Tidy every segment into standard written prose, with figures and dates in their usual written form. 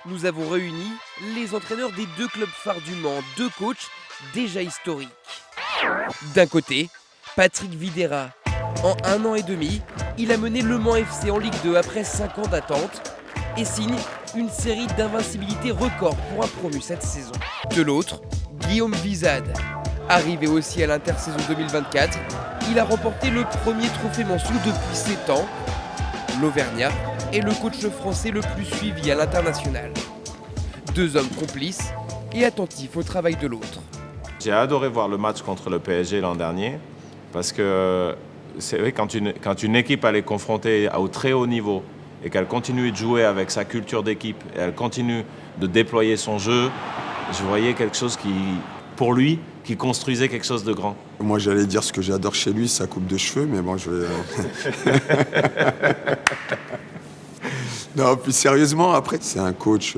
nous avons réuni les entraîneurs des deux clubs phares du Mans, deux coachs déjà historiques. D'un côté, Patrick Vieira. En 1 an et demi, il a mené Le Mans FC en Ligue 2 après 5 ans d'attente et signe une série d'invincibilité record pour un promu cette saison. De l'autre, Guillaume Wizade. Arrivé aussi à l'intersaison 2024, il a remporté le premier trophée Mansour depuis 7 ans. L'Auvergnat est le coach français le plus suivi à l'international. Deux hommes complices et attentifs au travail de l'autre. J'ai adoré voir le match contre le PSG l'an dernier parce que c'est vrai quand une équipe elle est confrontée au très haut niveau et qu'elle continue de jouer avec sa culture d'équipe et elle continue de déployer son jeu, je voyais quelque chose pour lui, qui construisait quelque chose de grand. Moi, j'allais dire ce que j'adore chez lui, sa coupe de cheveux, mais bon, je vais... Non, plus sérieusement, après, c'est un coach,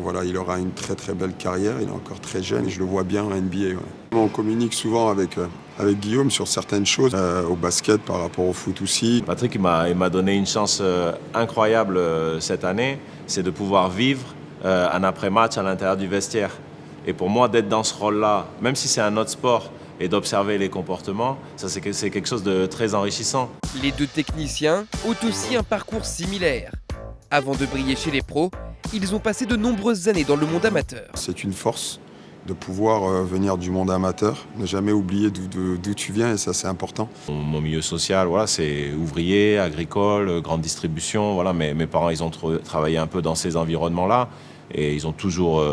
voilà, il aura une très très belle carrière, il est encore très jeune et je le vois bien en NBA. Ouais. On communique souvent avec Guillaume sur certaines choses, au basket par rapport au foot aussi. Patrick il m'a donné une chance incroyable cette année, c'est de pouvoir vivre un après-match à l'intérieur du vestiaire. Et pour moi, d'être dans ce rôle-là, même si c'est un autre sport, et d'observer les comportements, ça c'est quelque chose de très enrichissant. Les deux techniciens ont aussi un parcours similaire. Avant de briller chez les pros, ils ont passé de nombreuses années dans le monde amateur. C'est une force de pouvoir venir du monde amateur, ne jamais oublier d'où tu viens et ça c'est important. Mon milieu social, voilà, c'est ouvrier, agricole, grande distribution. Voilà, mes parents ils ont travaillé un peu dans ces environnements-là et ils ont toujours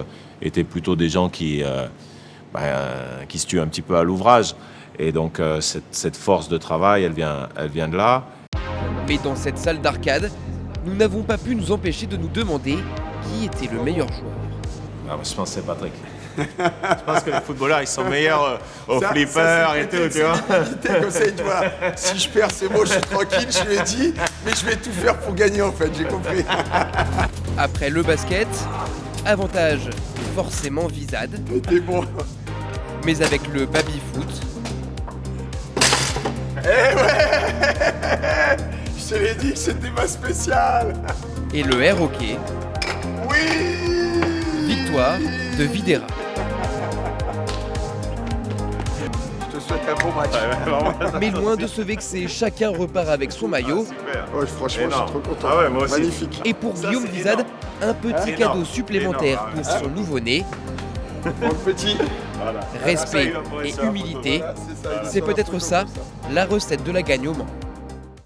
été plutôt des gens qui se tuent un petit peu à l'ouvrage. Et donc cette force de travail, elle vient de là. Mais dans cette salle d'arcade, nous n'avons pas pu nous empêcher de nous demander qui était le meilleur joueur. Je pense que c'est Patrick. Je pense que les footballeurs, ils sont meilleurs au flipper et tout, tu vois. Comme ça, tu vois, si je perds, c'est bon, je suis tranquille, je lui ai dit, mais je vais tout faire pour gagner en fait, j'ai compris. Après le basket, avantage forcément Wizade. T'es bon. Mais avec le baby-foot. Eh ouais, je te l'ai dit que c'était ma spéciale. Et le air hockey. Oui. Victoire de Vieira. Je te souhaite un bon match. Mais loin de se vexer, chacun repart avec son maillot. Ouais, franchement, je suis trop content. Ah ouais, moi aussi. Magnifique. Et pour Guillaume Wizade, un petit cadeau supplémentaire pour son nouveau-né. Pour le petit. Respect et humilité, c'est peut-être ça la recette de la gagne au Mans.